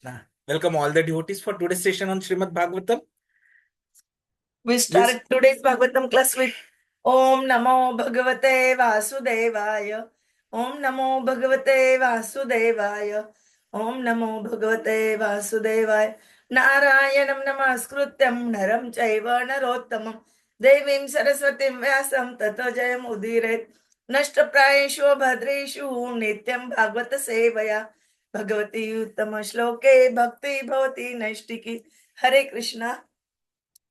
Welcome all the devotees for today's session on Srimad Bhagavatam. We start today's Bhagavatam class with Om Namo Bhagavate Vasudevaya. Om Namo Bhagavate Vasudevaya. Om Namo Bhagavate Vasudevaya. Nārayaṇam namaskrutyam naram chaiva narottamam devim saraswatim vyasam tato jayam udiret nashtaprayeshu bhadreshu nityam bhagavata sevaya bhagavati uttama shloke bhakti bhavati naishtiki. Hare Krishna.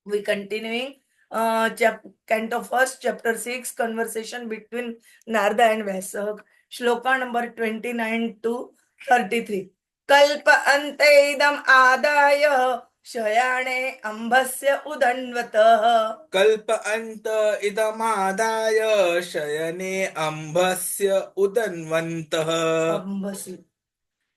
We continuing Canto 1st, Chapter 6, conversation between Narada and Vaisakh. Shloka number 29 to 33. Kalpa ante idam adaya shayane ambasya udanvatah. Kalpa anta idamadaya shayane ambasya udanvantah. Ambasi.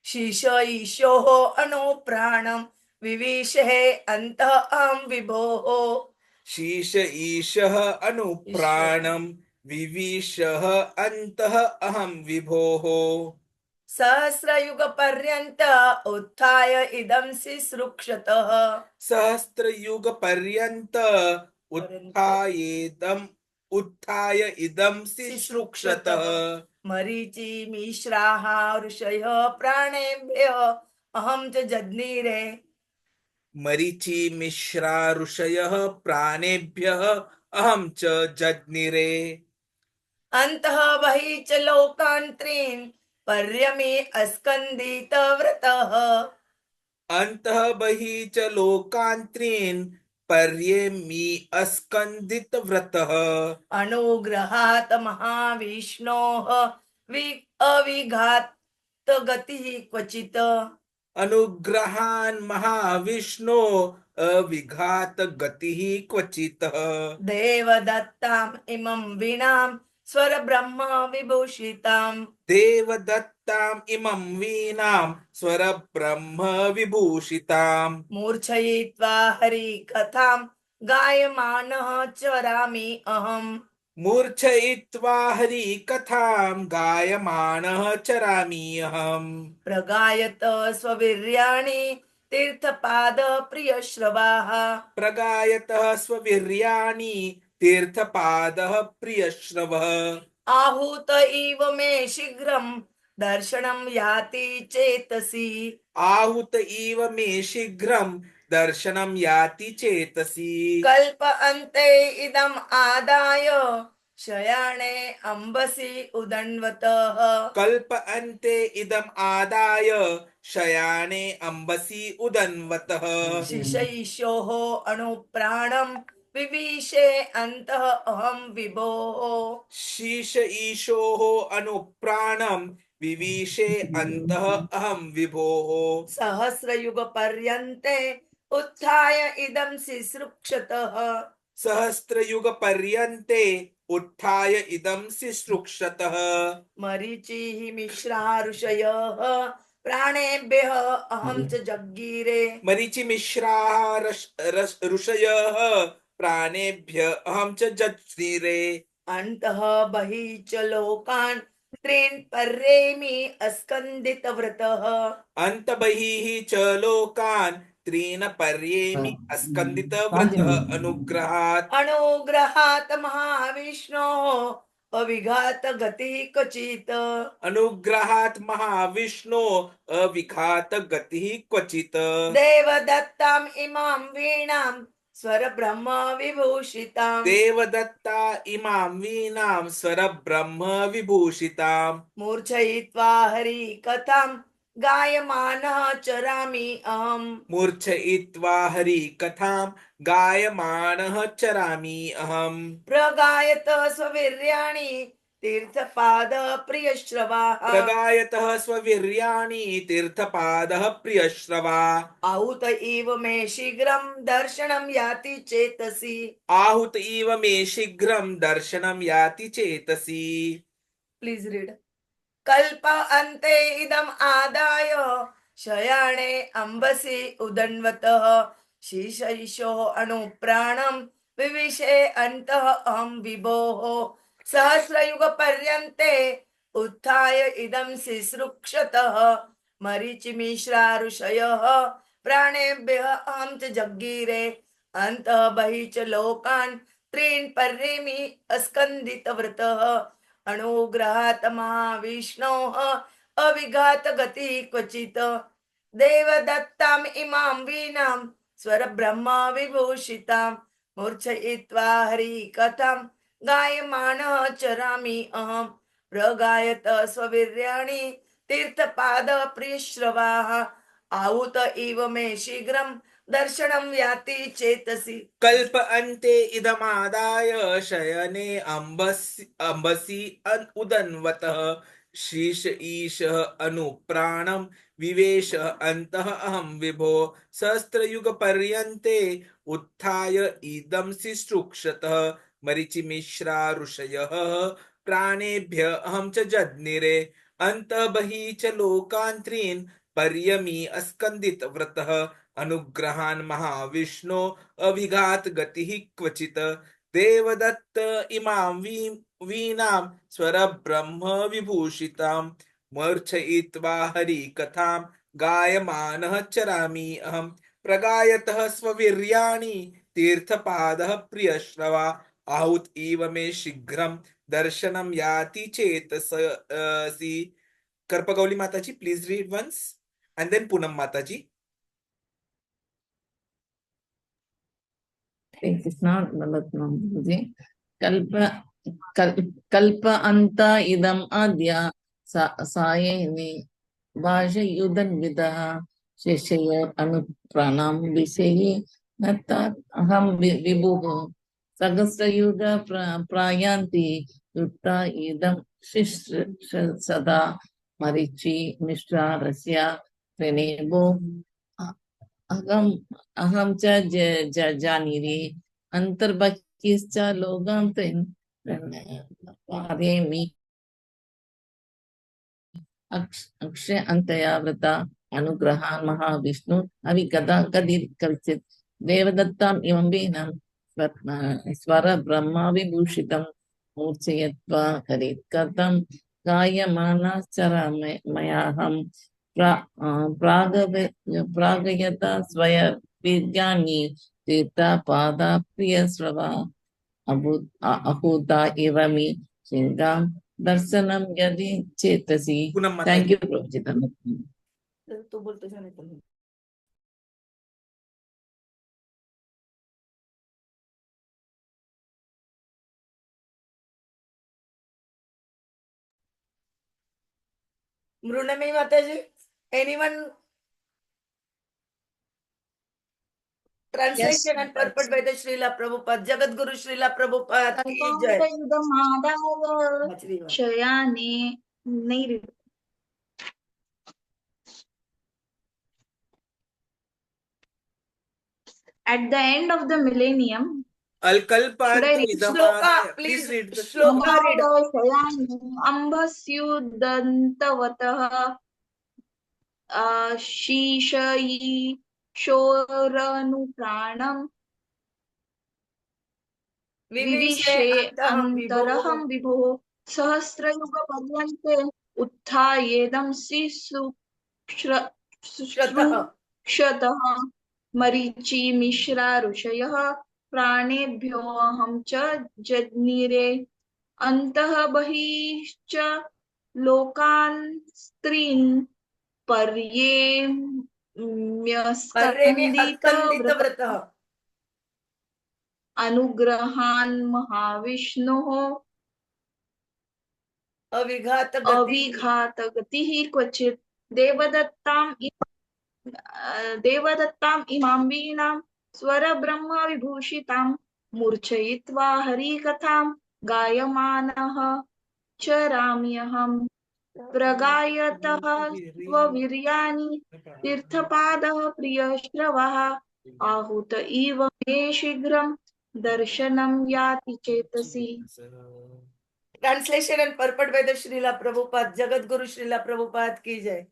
Shisha ishoho anupranam vivishe anta am vibhoho. Shisha ishah anupranam vivishah antah aham vibhoho. Sahasrayuga paryanta utthaya idam sisrukshatah. Sahasrayuga paryanta uttaya idam sisrukshatah. Marīci mishraha ऋषयः प्राणेभ्यः aham ca jadnire. Marichi Mishra ऋषयः प्राणेभ्यः अहं च जज्ञिरे. Antah bahi ca lokantrīn paryami askandita vratah. अन्तः बहिः च लोकान्त्रीन् पर्येमि अस्कन्दितव्रतः. अनुग्रहात् महाविष्णोः अविघात गतिः क्वचित्. अनुग्रहान् महाविष्णो अविघात गतिः क्वचित्. देवदत्ताम् इमं वीणां स्वरब्रह्म विभूषिताम्. देवदत्ताम् इमं वीणां स्वरब्रह्म विभूषिताम्. मूर्छयित्वा हरिकथां गायमानः चरामि अहम्. मूर्छयित्वा हरिकथां गायमानः चरामि अहम्. प्रगायत स्ववीर्याणि तीर्थपाद प्रियश्रवाः. प्रगायतः स्ववीर्याणि तीर्थपादः प्रियश्रवः. आहूत इव मे शीघ्रं दर्शनं याति चेतसि. आहूत इव मे शीघ्रं दर्शनं याति चेतसि. कल्प अन्ते इदम् आदाय शयाने अम्बसि उदन्वतः. कल्प अन्ते इदम् आदाय शयाने अम्बसि उदन्वतः. शिशैशोः अनुप्राणं विवीशे अन्तः अहं विभोः. शीश ईशोः अनुप्राणं विवीशे अन्तः अहं विभोः. सहस्रयुग पर्यन्ते उत्थाय इदं सिसृक्षतः. सहस्रयुग पर्यन्ते उत्थाय इदं सिसृक्षतः. मरीचिः मिश्रा ऋषयः प्राणेभ्यः अहं च जज्ञिरे. मरीचि मिश्राः ऋषयः प्राणेभ्यः अहं च जज्ञिरे. अन्तः बहिः च लोकान् त्रीन् पर्येमि अस्कन्दितव्रतः. अन्त बहिः च लोकान् त्रीन् पर्येमि अस्कन्दितव्रतः. अनुग्रहात् महाविष्णोः अविघात गतिः क्वचित्. अनुग्रहात् महाविष्णो अविघात गतिः क्वचित्. देवदत्ताम् इमां वीणां स्वरब्रह्म विभूषिताम्. देवदत्ता इमां वीणां स्वरब्रह्म विभूषिताम्. मूर्छयित्वा हरिकथां गायमानः चरामि अहम्. मूर्छयित्वा हरिकथां गायमानः चरामि अहम्. प्रगायत स्ववीर्याणि तीर्थपाद प्रियश्रवाः. प्रगायतः स्ववीर्याणि तीर्थपादः प्रियश्रवा. आहूत इव मे शीघ्रं दर्शनं याति चेतसि. आहूत इव मे शीघ्रं दर्शनं याति चेतसि. Please read. कल्प अन्ते इदम् आदाय शयाने अम्बसि उदन्वतः. शीशैशोः अनुप्राणं विविशे अन्तः अहं विभोः. सहस्रयुग पर्यन्ते उत्थाय इदं सिसृक्षतः. मरीचि मिश्रा ऋषयः प्राणेभ्यः अहं च जज्ञिरे अन्तः बहिः च लोकान् त्रीन् पर्येमि अस्कन्दितव्रतः अनुग्रहात् महाविष्णोः अविघातगतिः क्वचित् देवदत्ताम् इमां वीणां स्वरब्रह्मा विभूषितां मूर्छयित्वा हरिकथां गायमानः चरामि अहं प्रगायत स्ववीर्याणि तीर्थपाद प्रियश्रवाः आहुत इव मे शीघ्रं दर्शनं याति चेतसि कल्प अन्ते इदमादाय शयने अम्बसि उदन्वतः शीश ईशः अनुप्राणं विवेश अन्तः अहं विभो सहस्रयुगपर्यन्ते उत्थाय इदं शुश्रूषतः मरीचि मिश्रा ऋषयः प्राणेभ्य अहं च जज्ञिरे अन्तः बहिः च लोकान् त्रीन् पर्यमि अस्कन्दितव्रतः अनुग्रहान् महाविष्णो अभिघात गतिः क्वचित् देवदत्त इमां वीणां स्वरब्रह्म विभूषितां मूर्छयित्वा हरिकथां गायमानः चरामि अहं प्रगायतः स्ववीर्याणि तीर्थपादः प्रियश्रवा आहुत इव मे शीघ्रं दर्शनं याति चेतसि. कर्पगौली माताजी, please read once and then Poonam Mataji. कल्प अंत इदम आद्य सायेनि भाषयुधन्विदः शिष्योर अनुप्राणां विषये नत्तात् अहं विभुः सहस्रयुग प्रायान्ति युक्ता इदं सदा मरीचि मिश्रा रस्य प्रणेभो अहं च जानीरे अंतर्बहिश्च लोकान् पारयेमि अक्षय अंतया व्रता अनुग्रहान् महाविष्णु अविगता कदिर्कविचित् देवदत्ताम् इमं वीणां स्वर ब्रह्मा विभूषितं मूर्छयित्वा हरिकथं गायमानश्चरामयाहं प्रागयता स्वयवीर्याणि तीर्थपादा प्रियश्रवा अहूता इव मे शीघ्रं दर्शनं यदि चेतसि. Thank you, Prabhuji. तू बोलतो जाने तो मृणमयी माताजी, anyone translation and purport by the Srila Prabhupada, Jagat Guru Srila Prabhupada ki jai. शयाने नहीं read. At the end of the millennium, Shloka, please read the shloka. Read. ambhasyudantavatah शीशयी शोरनुप्राणं विविशे अन्तरहं विभुः सहस्रयुगपर्यन्ते उत्थायेदं शुश्रूषतः मरीचि मिश्रा ऋषयः प्राणेभ्योऽहं च जज्ञिरे अन्तः बहिश्च लोकान् स्त्रीन् पर्येम्यस्कन्दितव्रतः अनुग्रहान् महाविष्णोः अविघातगतिः क्वचित् देवदत्ताम् इमां वीणां स्वरब्रह्म विभूषितां मूर्छयित्वा हरिकथां गायमानः चराम्यहं प्रगायतः स्ववीर्याणि तीर्थपादः प्रियश्रवः आहुत इव मे शीघ्रं दर्शनं याति चेतसि. Translation and purport by the Srila Prabhupada, Jagat Guru Srila Prabhupada ki jai.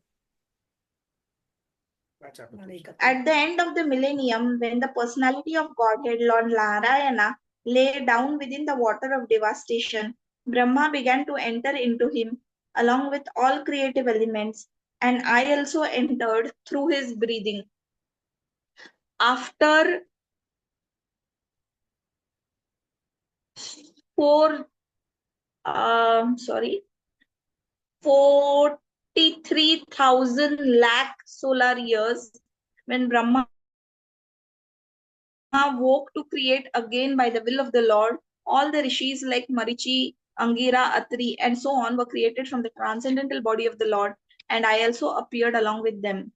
At the end of the millennium, when the personality of Godhead, Lord Nārāyaṇa, lay down within the water of devastation, Brahma began to enter into him, along with all creative elements. and I also entered through his breathing. After 43,000 lakh solar years, when Brahma woke to create again by the will of the Lord, all the ṛṣis like Marīci, Aṅgirā, Atri, and so on were created from the transcendental body of the Lord, and I also appeared along with them.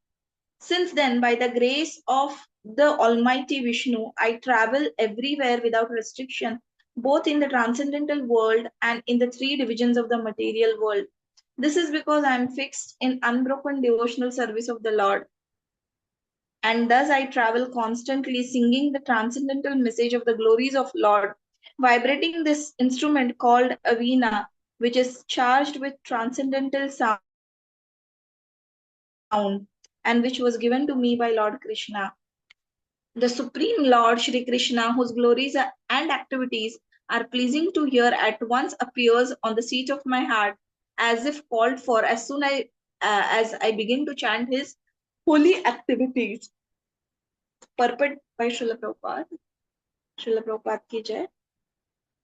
Since then, by the grace of the Almighty Viṣṇu, I travel everywhere without restriction, both in the transcendental world and in the three divisions of the material world. This is because I am fixed in unbroken devotional service of the Lord. And thus I travel constantly singing the transcendental message of the glories of Lord, vibrating this instrument called a vīṇā, which is charged with transcendental sound and which was given to me by Lord Kṛṣṇa. The Supreme Lord Shri Kṛṣṇa, whose glories and activities are pleasing to hear, at once appears on the seat of my heart, as if called for as soon as I begin to chant his holy activities. Purport by Srila Prabhupada. Srila Prabhupada ki jai.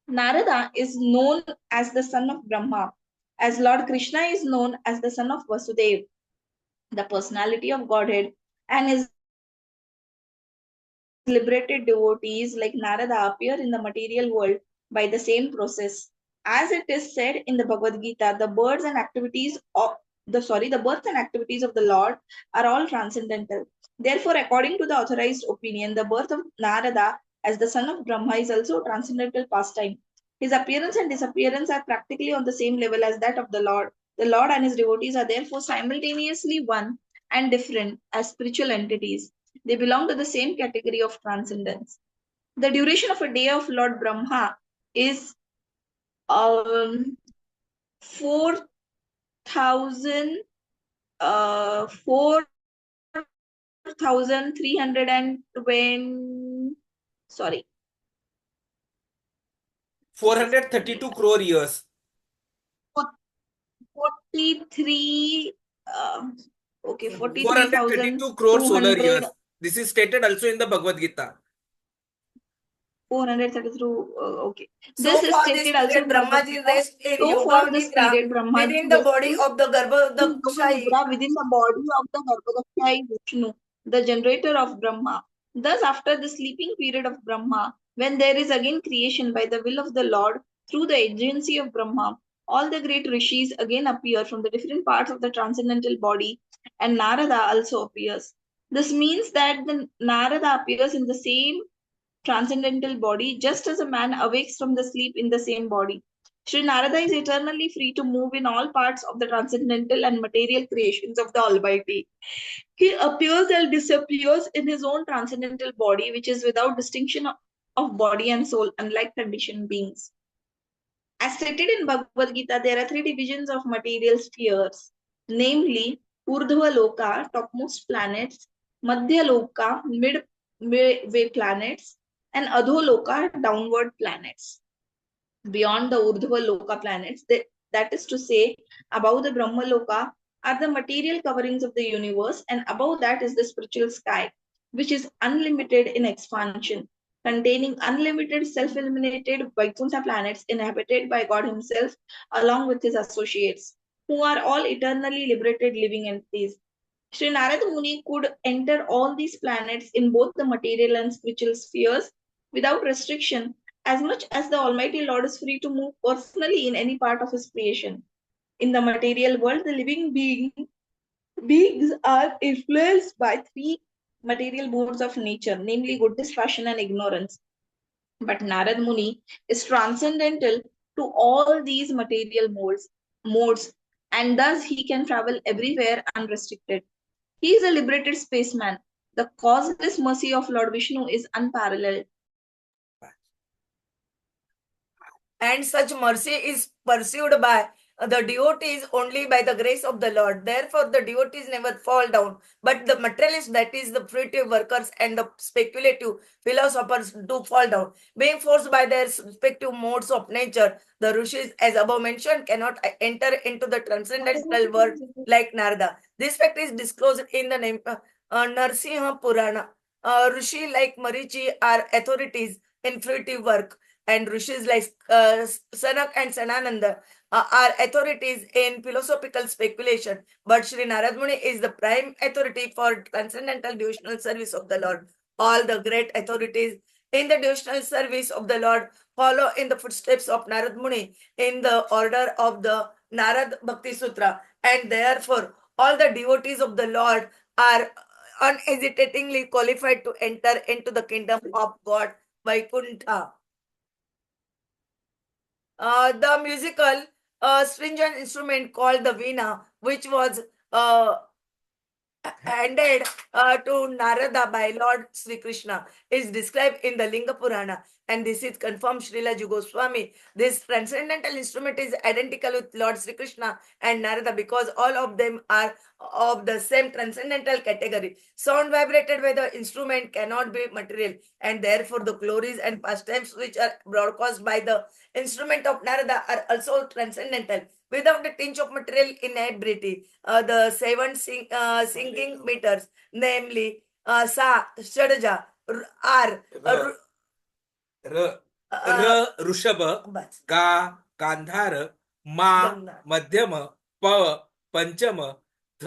Narada is known as the son of Brahma, as Lord Kṛṣṇa is known as the son of Vasudeva, the personality of Godhead, and his liberated devotees like Narada appear in the material world by the same process. As it is said in the Bhagavad Gita, the births and activities of the Lord are all transcendental. Therefore, according to the authorized opinion, the birth of Narada as the son of Brahma is also a transcendental pastime. His appearance and disappearance are practically on the same level as that of the Lord. The Lord and his devotees are therefore simultaneously one and different as spiritual entities. They belong to the same category of transcendence. The duration of a day of Lord Brahma is 432 crore years. 432 crore solar years. This is stated also in the Bhagavad Gita. 432, okay. So This is far stated this also period in Bhagavad Brahmaji Gita. rests in So Yoga for this Nidra period, Brahmaji within the body rests of the Garbhodakshai. within the body of the Garbhodakshai Viṣṇu, the generator of Brahma. Thus, after the sleeping period of Brahma, when there is again creation by the will of the Lord through the agency of Brahma, all the great ṛṣis again appear from the different parts of the transcendental body, and Narada also appears. This means that the Narada appears in the same transcendental body, just as a man awakes from the sleep in the same body. Sri Narada is eternally free to move in all parts of the transcendental and material creations of the Almighty. He appears and disappears in his own transcendental body, which is without distinction of body and soul, unlike conditioned beings. As stated in Bhagavad Gita, there are three divisions of material spheres, namely Urdhva Loka, topmost planets, Madhya Loka, midway planets, and Adho Loka, downward planets. Beyond the Urdhva Loka planets, that is to say, above the Brahma Loka, are the material coverings of the universe, and above that is the spiritual sky, which is unlimited in expansion, containing unlimited self-illuminated Vaikuṇṭha planets inhabited by God himself along with his associates, who are all eternally liberated living entities. Sri Narada Muni could enter all these planets in both the material and spiritual spheres without restriction, as much as the Almighty Lord is free to move personally in any part of his creation. In the material world, the living beings are influenced by three material modes of nature, namely goodness, passion, and ignorance. But Narad Muni is transcendental to all these material modes, and thus he can travel everywhere unrestricted. He is a liberated spaceman. The causeless mercy of Lord Viṣṇu is unparalleled. And such mercy is pursued by the devotees only by the grace of the Lord. Therefore, the devotees never fall down. But the materialists, that is the fruitive workers and the speculative philosophers, do fall down. Being forced by their respective modes of nature, the ṛṣis, as above mentioned, cannot enter into the transcendental world like Narada. This fact is disclosed in the name Narasimha Purana. Ṛṣi like Marīci are authorities in fruitive work, and ṛṣis like Sanak and Sanananda are authorities in philosophical speculation. But Sri Narad Muni is the prime authority for transcendental devotional service of the Lord. All the great authorities in the devotional service of the Lord follow in the footsteps of Narad Muni in the order of the Narad Bhakti Sutra, and therefore all the devotees of the Lord are unhesitatingly qualified to enter into the kingdom of God, Vaikuṇṭha. The musical stringent instrument called the vīṇā, which was handed to Narada by Lord Sri Kṛṣṇa, is described in the Linga Purana, and this is confirmed Srila Jiva Goswami. This transcendental instrument is identical with Lord Sri Kṛṣṇa and Narada because all of them are of the same transcendental category. Sound vibrated by the instrument cannot be material, and therefore the glories and pastimes which are broadcast by the instrument of Narada are also transcendental, without a tinge of material inebriety. The seven singing meters, namely Sa, Shadaja, R, Rishabh, गा, गांधार, मा, मध्यम, प, पंचम, ध,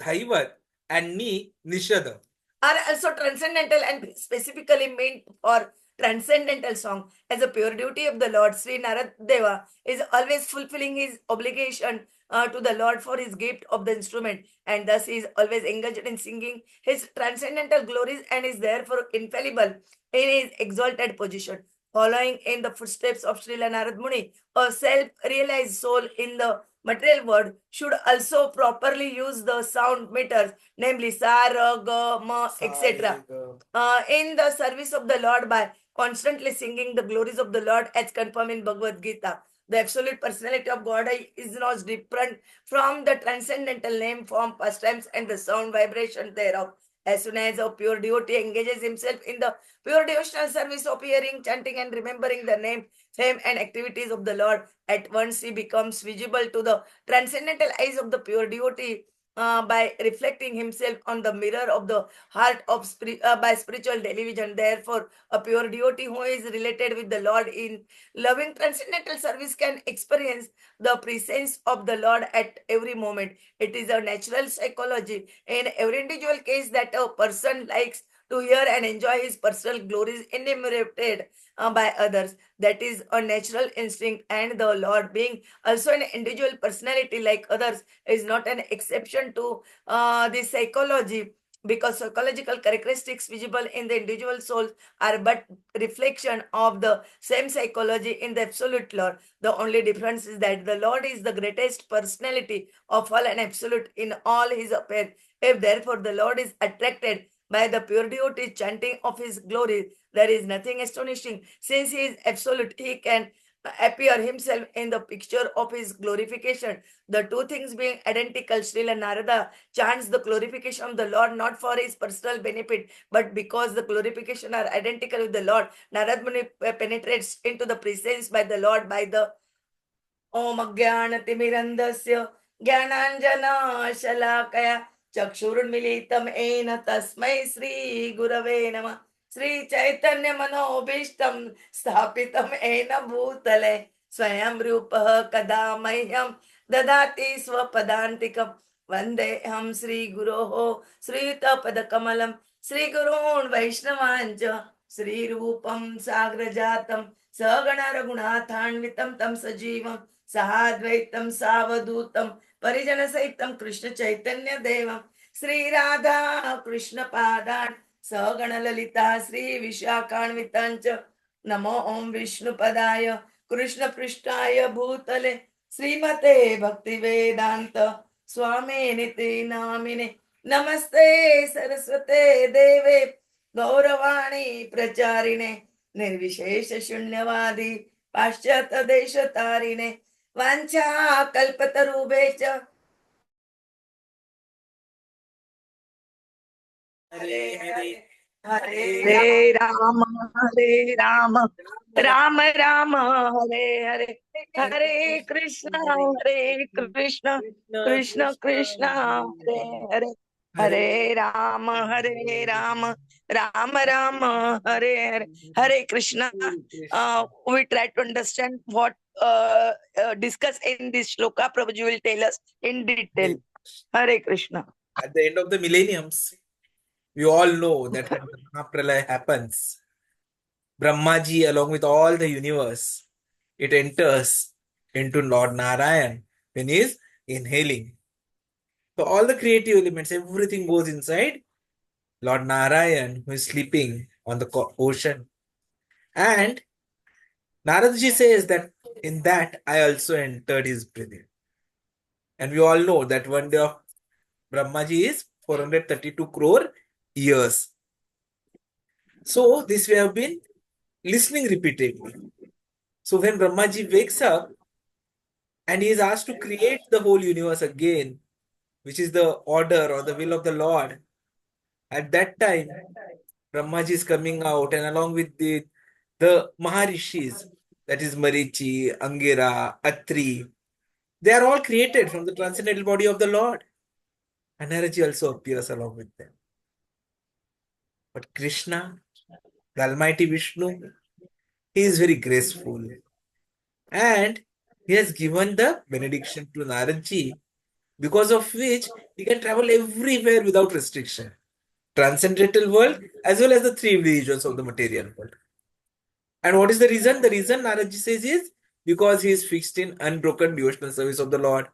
धैवत, and ni, nishad, are also transcendental and specifically meant for transcendental song. As a pure duty of the Lord, Sri Naradeva is always fulfilling his obligation to the Lord for his gift of the instrument, and thus he is always engaged in singing his transcendental glories and is therefore infallible in his exalted position. Following in the footsteps of Srila Narad Muni, a self-realized soul in the material world should also properly use the sound meters, namely Sa, Ra, Ga, Ma, etc. In the service of the Lord by constantly singing the glories of the Lord as confirmed in Bhagavad Gita. The absolute personality of God is not different from the transcendental name, form, pastimes, and the sound vibration thereof. As soon as a pure devotee engages himself in the pure devotional service of hearing, chanting, and remembering the name, fame, and activities of the Lord, at once he becomes visible to the transcendental eyes of the pure devotee by reflecting himself on the mirror of the heart of by spiritual television. Therefore, a pure devotee who is related with the Lord in loving transcendental service can experience the presence of the Lord at every moment. It is a natural psychology in every individual case that a person likes to hear and enjoy his personal glories enumerated by others. That is a natural instinct, and the Lord, being also an individual personality like others, is not an exception to this psychology, because psychological characteristics visible in the individual soul are but reflection of the same psychology in the absolute Lord. The only difference is that the Lord is the greatest personality of all and absolute in all his affairs. If therefore the Lord is attracted by the pure devotee chanting of his glory, there is nothing astonishing. Since he is absolute, he can appear himself in the picture of his glorification. The two things being identical, Srila Narada chants the glorification of the Lord not for his personal benefit, but because the glorification are identical with the Lord. Narad Muni penetrates into the presence by the Lord by the Om Jnana-timirandasya Jnananjana Shalakaya Chakshurunmilitam Ena Tasmai Sri Gurave Namah. Sri Chaitanya Manobhishtam Sthapitam Ena Bhutale Swayam Rupaha Kada Mahyam Dadati Swapadantikam Vandeham Sri Guroho Sri Tapadakamalam Sri Gurun Vaishnavancha Sri Rupam Sagrajatam Sagana Raghunathanvitam Tam Sajivam Sahadvaitam Savadutam Parijana Saitam Krishna Chaitanya Devam Sri Radha Krishna Padan Sagana Lalita Sri Vishakhanvitancha Namo Om Viṣṇu Padaya Krishna Prishtaya Bhutale Srimate Bhakti Vedanta Swami Niti Namine Namaste Saraswate Deve Gauravani Pracharine Nirvishesha Shunyavadi Paschata Desha Tarine Vancha kalpatarubhescha Hare Hare, Hare Hare Rama, Hare Rama, Rama Rama, Hare Hare, Hare Krishna, Hare Krishna, Krishna Krishna, Hare Hare, Hare Rama, Hare Rama, Rama Rama, Hare Hare, Hare Krishna. We try to understand what discuss in this shloka. Prabhuji will tell us in detail. Hare Krishna. At the end of the millenniums, we all know that when the Mahapralaya happens, Brahmaji, along with all the universe, it enters into Lord Nārāyaṇa when he is inhaling. So all the creative elements, everything goes inside Lord Nārāyaṇa, who is sleeping on the ocean. And Naradaji says that in that I also entered his breathing. And we all know that one day of Brahmaji is 432 crore years. So this we have been listening repeatedly. So when Brahmaji wakes up and he is asked to create the whole universe again, which is the order or the will of the Lord, at that time Brahmaji is coming out, and along with the Maharishis, that is Marīci, Aṅgirā, Atri, they are all created from the transcendental body of the Lord. And Naraji also appears along with them. But Kṛṣṇa, the Almighty Viṣṇu, he is very graceful. And he has given the benediction to Naraji, because of which he can travel everywhere without restriction. Transcendental world as well as the three regions of the material world. And what is the reason? The reason Naraji says is because he is fixed in unbroken devotional service of the Lord.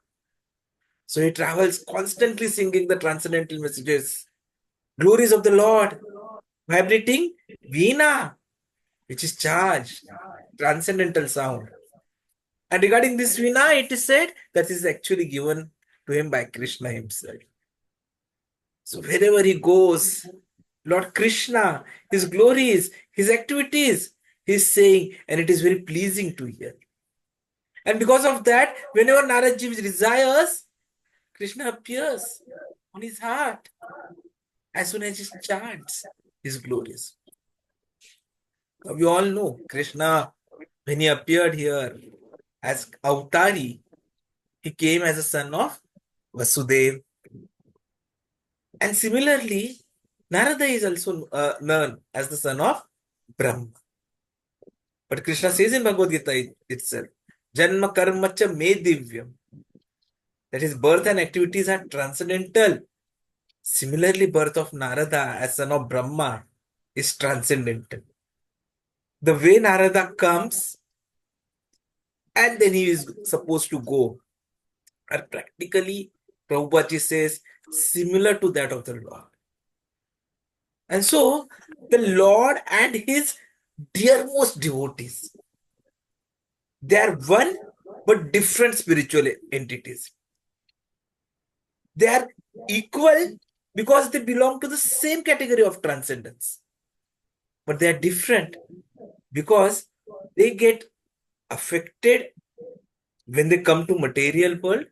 So he travels constantly singing the transcendental messages, glories of the Lord, vibrating vīṇā, which is charged, transcendental sound. And regarding this vīṇā, it is said that is actually given to him by Kṛṣṇa himself. So wherever he goes, Lord Kṛṣṇa, his glories, his activities, he is saying, and it is very pleasing to hear. And because of that, whenever Naraji desires, Kṛṣṇa appears on his heart as soon as he chants his glories. Now, we all know Kṛṣṇa, when he appeared here as Atri, he came as a son of Vasudeva. And similarly, Narada is also known as the son of Brahmā. But Kṛṣṇa says in Bhagavad Gita itself, Janma karma cha me divyam, that his birth and activities are transcendental. Similarly, birth of Narada as son of Brahmā is transcendental. The way Narada comes and then he is supposed to go are practically, Prabhupada says, similar to that of the Lord. And so, the Lord and his dearmost devotees, they are one but different spiritual entities. They are equal because they belong to the same category of transcendence. But they are different because they get affected when they come to material world,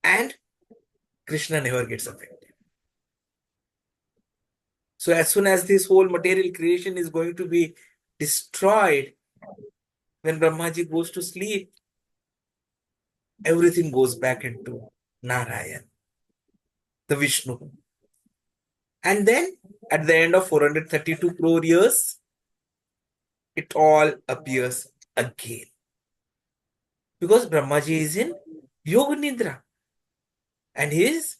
and Kṛṣṇa never gets affected. So as soon as this whole material creation is going to be destroyed, when Brahmaji goes to sleep, everything goes back into Nārāyaṇa, the Viṣṇu. And then at the end of 432 crore years, it all appears again. Because Brahmaji is in Yoga Nidra and he is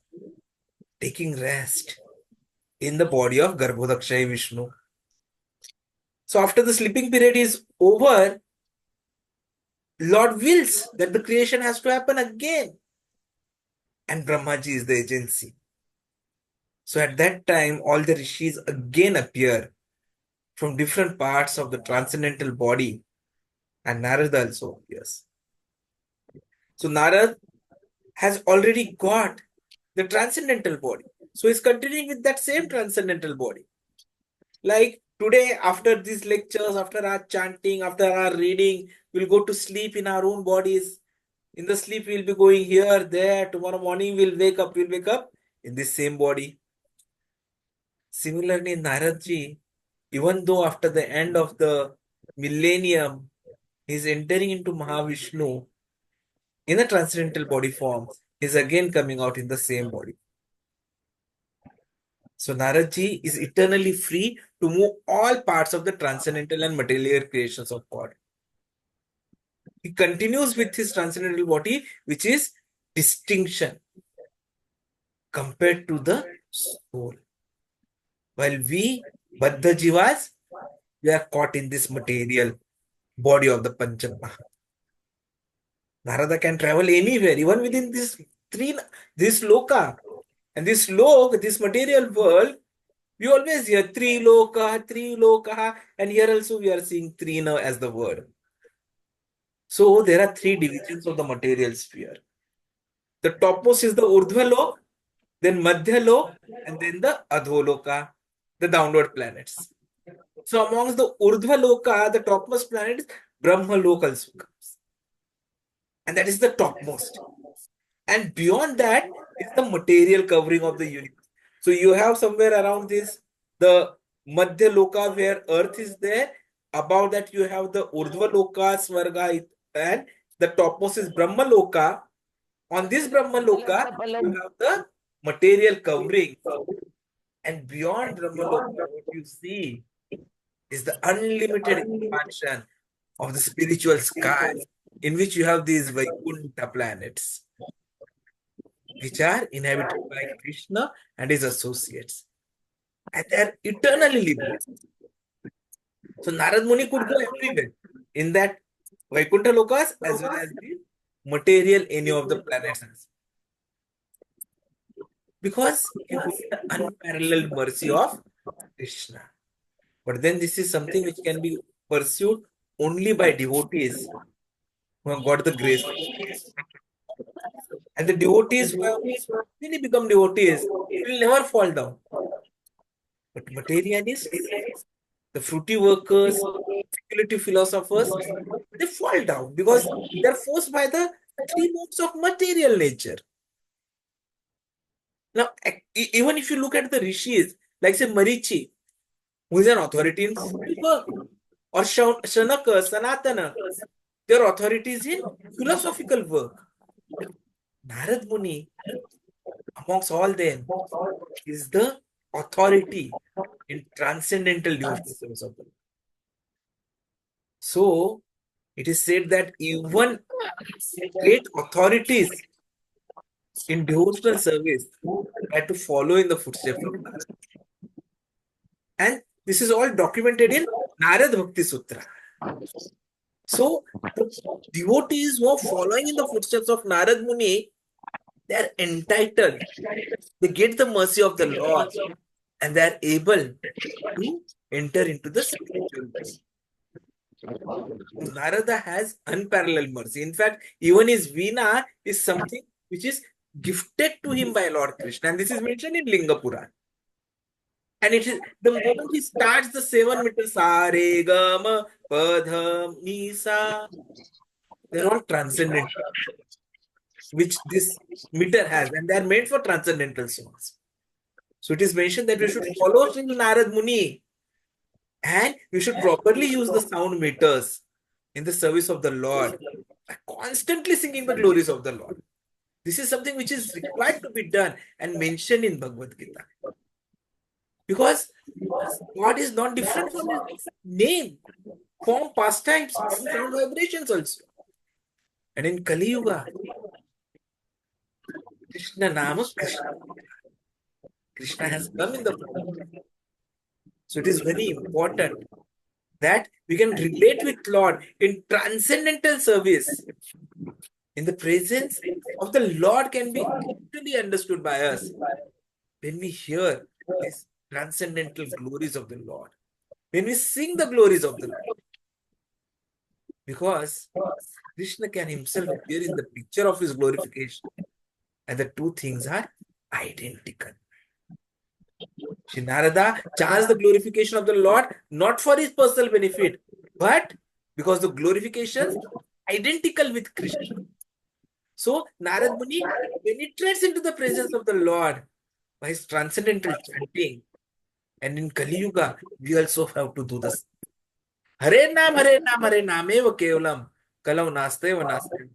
taking rest in the body of Garbhodakshaya Viṣṇu. So after the sleeping period is over, Lord wills that the creation has to happen again. And Brahmaji is the agency. So at that time, all the ṛṣis again appear from different parts of the transcendental body, and Narada also appears. So Narada has already got the transcendental body. So he's continuing with that same transcendental body. Like today, after these lectures, after our chanting, after our reading, we'll go to sleep in our own bodies. In the sleep, we'll be going here, there. Tomorrow morning, we'll wake up in this same body. Similarly, Nāradji, even though after the end of the millennium, he's entering into Mahavishnu in a transcendental body form, he's again coming out in the same body. So Nāradji is eternally free to move all parts of the transcendental and material creations of God. He continues with his transcendental body, which is distinction compared to the soul. While we, Baddha Jivas, we are caught in this material body of the Panchamaha. Narada can travel anywhere, even within this loka. And this loka, this material world, we always hear three loka, and here also we are seeing trina as the word. So there are three divisions of the material sphere. The topmost is the Urdhva Lok, then Madhya Lok, and then the Adholoka, the downward planets. So amongst the Urdhva Loka, the topmost planet is Brahma Lok also comes. And that is the topmost. And beyond that is the material covering of the universe. So you have somewhere around this, the Madhya Loka where earth is there. Above that you have the Urdhva Loka, Svarga, and the topmost is Brahma Loka. On this Brahma Loka, you have the material covering. And beyond Brahma Loka, what you see is the unlimited expansion of the spiritual sky, in which you have these Vaikuṇṭha planets, which are inhabited by Kṛṣṇa and his associates. And they are eternally liberated. So Narad Muni could go everywhere in that Vaikuṇṭha Lokas as well as the material any of the planets. Because he was the unparalleled mercy of Kṛṣṇa. But then this is something which can be pursued only by devotees who have got the grace. And the devotees who have really become devotees will never fall down. But materialists, the fruity workers, speculative philosophers, they fall down because they are forced by the three modes of material nature. Now, even if you look at the ṛṣis, like say Marīci, who is an authority in work, or Shanaka, Sanatana, they are authorities in philosophical work. Narad Muni, amongst all them, is the authority in transcendental devotional service of the Lord. So, it is said that even great authorities in devotional service had to follow in the footsteps of Narad. And this is all documented in Narad Bhakti Sutra. So, the devotees who are following in the footsteps of Narad Muni, they are entitled. They get the mercy of the Lord and they are able to enter into the spiritual world. Narada has unparalleled mercy. In fact, even his vīṇā is something which is gifted to him by Lord Kṛṣṇa. And this is mentioned in Linga Purana. And it is the moment he starts the 7 meters, sa, re, ga, ma, pa, dha, ni, sa, they're all transcendental, which this meter has, and they are made for transcendental songs. So it is mentioned that we should follow Sri Narad Muni and we should properly use the sound meters in the service of the Lord, constantly singing the glories of the Lord. This is something which is required to be done and mentioned in Bhagavad Gita. Because God is not different from his name, form, pastimes, and sound vibrations also. And in Kali Yuga, Krishna Nama Kṛṣṇa. Kṛṣṇa has come in the form. So it is very important that we can relate with Lord in transcendental service. In the presence of the Lord can be actually understood by us when we hear these transcendental glories of the Lord. When we sing the glories of the Lord. Because Kṛṣṇa can himself appear in the picture of his glorification. And the two things are identical. Shri Narada chants the glorification of the Lord not for his personal benefit, but because the glorifications are identical with Krishna. So Narad Muni penetrates into the presence of the Lord by his transcendental chanting. And in Kali Yuga, we also have to do this. Hare Nam, Hare Nam, Hare Nameva Kevalam, Kalau Naste Va Naste.